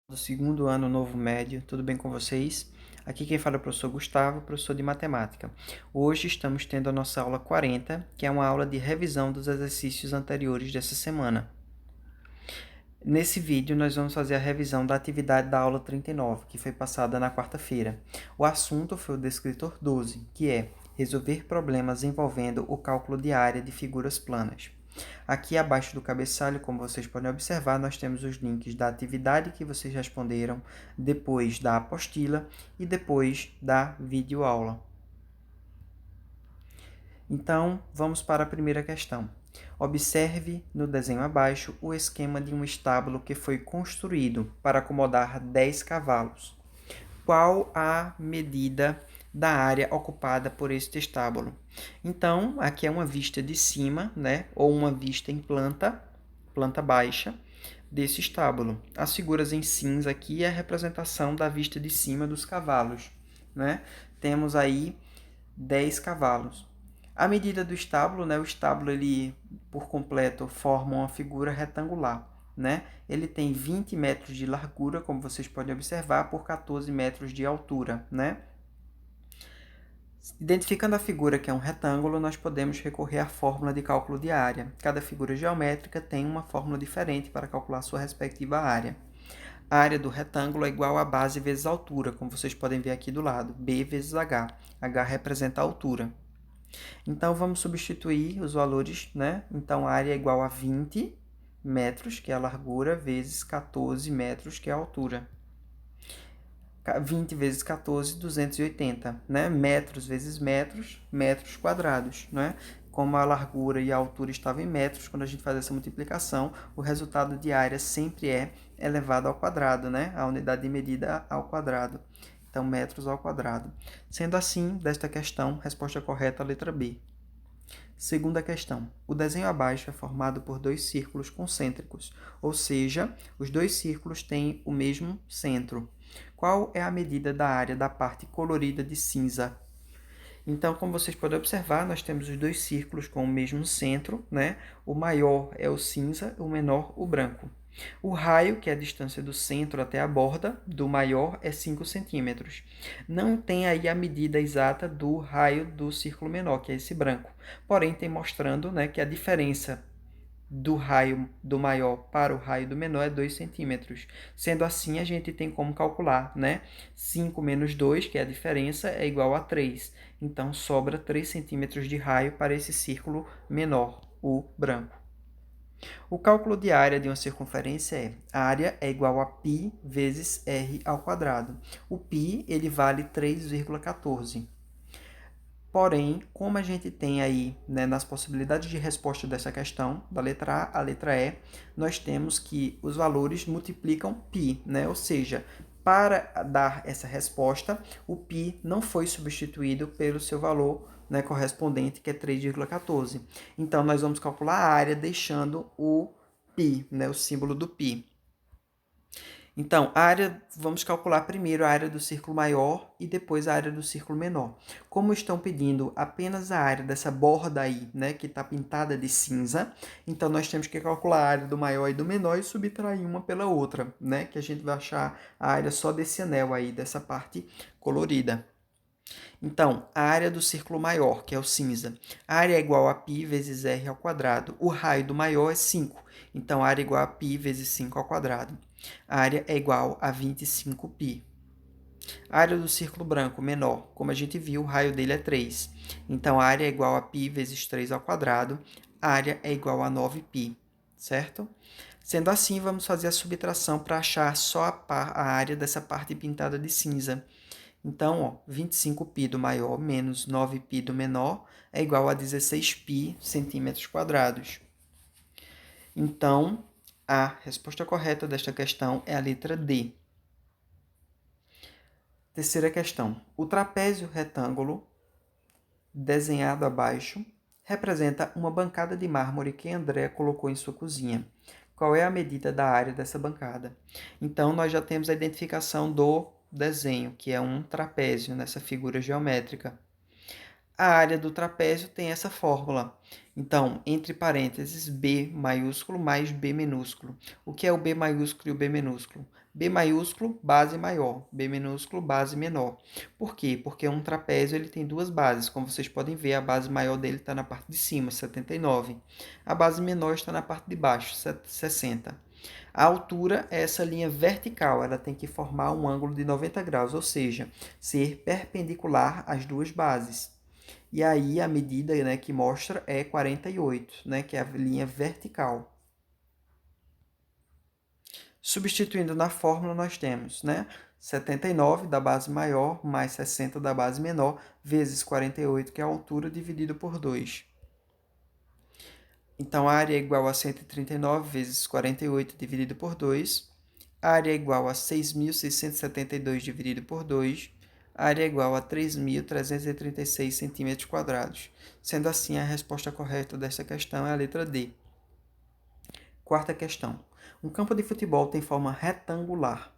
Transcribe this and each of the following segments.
Do segundo ano novo médio, tudo bem com vocês? Aqui quem fala é o professor Gustavo, professor de matemática. Hoje estamos tendo a nossa aula 40, que é uma aula de revisão dos exercícios anteriores dessa semana. Nesse vídeo nós vamos fazer a revisão da atividade da aula 39, que foi passada na quarta-feira. O assunto foi o descritor 12, que é resolver problemas envolvendo o cálculo de área de figuras planas. Aqui abaixo do cabeçalho, como vocês podem observar, nós temos os links da atividade que vocês responderam, depois da apostila e depois da videoaula. Então, vamos para a primeira questão. Observe no desenho abaixo o esquema de um estábulo que foi construído para acomodar 10 cavalos. Qual a medida da área ocupada por este estábulo? Então, aqui é uma vista de cima, né? Ou uma vista em planta baixa, desse estábulo. As figuras em cinza aqui é a representação da vista de cima dos cavalos, né? Temos aí 10 cavalos. A medida do estábulo, né? O estábulo, ele, por completo, forma uma figura retangular, né? Ele tem 20 metros de largura, como vocês podem observar, por 14 metros de altura, né? Identificando a figura que é um retângulo, nós podemos recorrer à fórmula de cálculo de área. Cada figura geométrica tem uma fórmula diferente para calcular sua respectiva área. A área do retângulo é igual a base vezes a altura, como vocês podem ver aqui do lado, B vezes H. H representa a altura. Então, vamos substituir os valores, né? Então, a área é igual a 20 metros, que é a largura, vezes 14 metros, que é a altura. 20 vezes 14, 280, né? Metros vezes metros, metros quadrados, né? Como a largura e a altura estavam em metros, quando a gente faz essa multiplicação, o resultado de área sempre é elevado ao quadrado, né? A unidade de medida ao quadrado. Então, metros ao quadrado. Sendo assim, desta questão, resposta correta, a letra B. Segunda questão. O desenho abaixo é formado por dois círculos concêntricos, ou seja, os dois círculos têm o mesmo centro. Qual é a medida da área da parte colorida de cinza? Então, como vocês podem observar, nós temos os dois círculos com o mesmo centro, né? O maior é o cinza, o menor o branco. O raio, que é a distância do centro até a borda do maior, é 5 centímetros. Não tem aí a medida exata do raio do círculo menor, que é esse branco. Porém, tem mostrando, né, que a diferença do raio do maior para o raio do menor é 2 centímetros. Sendo assim, a gente tem como calcular, né? 5 menos 2, que é a diferença, é igual a 3. Então, sobra 3 centímetros de raio para esse círculo menor, o branco. O cálculo de área de uma circunferência é: a área é igual a π vezes r ao quadrado. O π ele vale 3,14. Porém, como a gente tem aí, né, nas possibilidades de resposta dessa questão, da letra A à letra E, nós temos que os valores multiplicam π, né? Ou seja, para dar essa resposta, o π não foi substituído pelo seu valor, né, correspondente, que é 3,14. Então, nós vamos calcular a área deixando o π, né, o símbolo do π. Então, a área, vamos calcular primeiro a área do círculo maior e depois a área do círculo menor. Como estão pedindo apenas a área dessa borda aí, né, que está pintada de cinza, então nós temos que calcular a área do maior e do menor e subtrair uma pela outra, né, que a gente vai achar a área só desse anel aí, dessa parte colorida. Então, a área do círculo maior, que é o cinza, a área é igual a π vezes r ao quadrado. O raio do maior é 5, então a área é igual a π vezes 5 ao quadrado. A área é igual a 25π. A área do círculo branco menor, como a gente viu, o raio dele é 3. Então, a área é igual a π vezes 3 ao quadrado. A área é igual a 9π, certo? Sendo assim, vamos fazer a subtração para achar só a área dessa parte pintada de cinza. Então, ó, 25π do maior menos 9π do menor é igual a 16π centímetros quadrados. Então, a resposta correta desta questão é a letra D. Terceira questão. O trapézio retângulo desenhado abaixo representa uma bancada de mármore que André colocou em sua cozinha. Qual é a medida da área dessa bancada? Então, nós já temos a identificação do desenho, que é um trapézio nessa figura geométrica. A área do trapézio tem essa fórmula. Então, entre parênteses, B maiúsculo mais B minúsculo. O que é o B maiúsculo e o B minúsculo? B maiúsculo, base maior. B minúsculo, base menor. Por quê? Porque um trapézio ele tem duas bases. Como vocês podem ver, a base maior dele está na parte de cima, 79. A base menor está na parte de baixo, 60. A altura é essa linha vertical, ela tem que formar um ângulo de 90 graus, ou seja, ser perpendicular às duas bases. E aí a medida, né, que mostra é 48, né, que é a linha vertical. Substituindo na fórmula, nós temos, né, 79 da base maior mais 60 da base menor, vezes 48, que é a altura, dividido por 2. Então, a área é igual a 139 vezes 48 dividido por 2. A área é igual a 6.672 dividido por 2. A área é igual a 3.336 centímetros quadrados. Sendo assim, a resposta correta desta questão é a letra D. Quarta questão. Um campo de futebol tem forma retangular.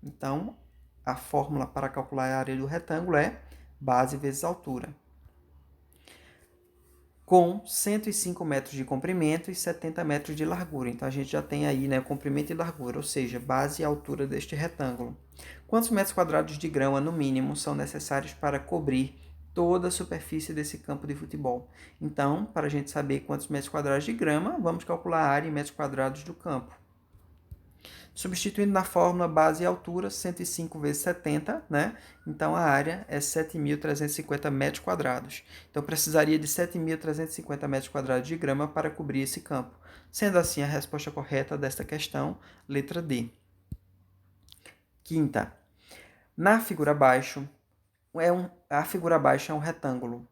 Então, a fórmula para calcular a área do retângulo é base vezes altura, com 105 metros de comprimento e 70 metros de largura. Então, a gente já tem aí, né, comprimento e largura, ou seja, base e altura deste retângulo. Quantos metros quadrados de grama, no mínimo, são necessários para cobrir toda a superfície desse campo de futebol? Então, para a gente saber quantos metros quadrados de grama, vamos calcular a área em metros quadrados do campo. Substituindo na fórmula base e altura, 105 vezes 70, né? Então, a área é 7.350 metros quadrados. Então, precisaria de 7.350 metros quadrados de grama para cobrir esse campo. Sendo assim, a resposta correta desta questão, letra D. Quinta. Na figura abaixo, a figura abaixo é um retângulo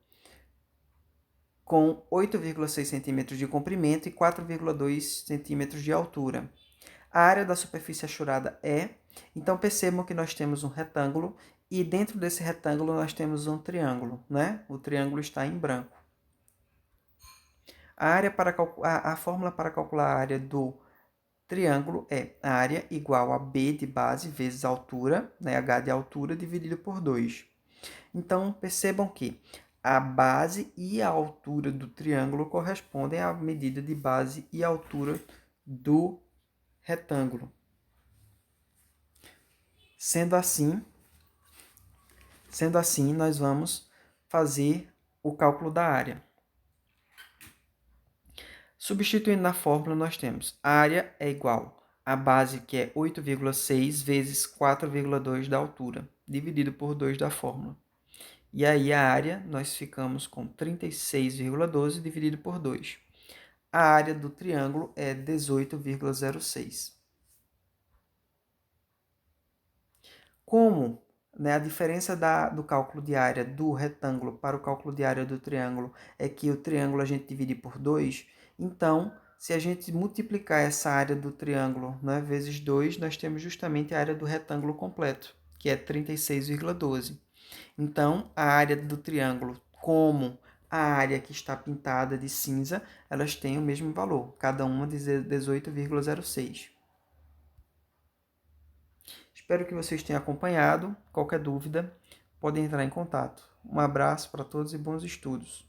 com 8,6 centímetros de comprimento e 4,2 centímetros de altura. A área da superfície achurada é. Então, percebam que nós temos um retângulo e dentro desse retângulo nós temos um triângulo, né? O triângulo está em branco. A fórmula para calcular a área do triângulo é a área igual a B de base vezes altura, né? H de altura, dividido por 2. Então, percebam que a base e a altura do triângulo correspondem à medida de base e altura do retângulo. Sendo assim, nós vamos fazer o cálculo da área. Substituindo na fórmula, nós temos a área é igual a base, que é 8,6 vezes 4,2 da altura, dividido por 2 da fórmula. E aí a área, nós ficamos com 36,12 dividido por 2. A área do triângulo é 18,06. Como, né, a diferença do cálculo de área do retângulo para o cálculo de área do triângulo é que o triângulo a gente divide por 2, então, se a gente multiplicar essa área do triângulo, né, vezes 2, nós temos justamente a área do retângulo completo, que é 36,12. Então, a área do triângulo, como a área que está pintada de cinza, elas têm o mesmo valor, cada uma de 18,06. Espero que vocês tenham acompanhado. Qualquer dúvida, podem entrar em contato. Um abraço para todos e bons estudos.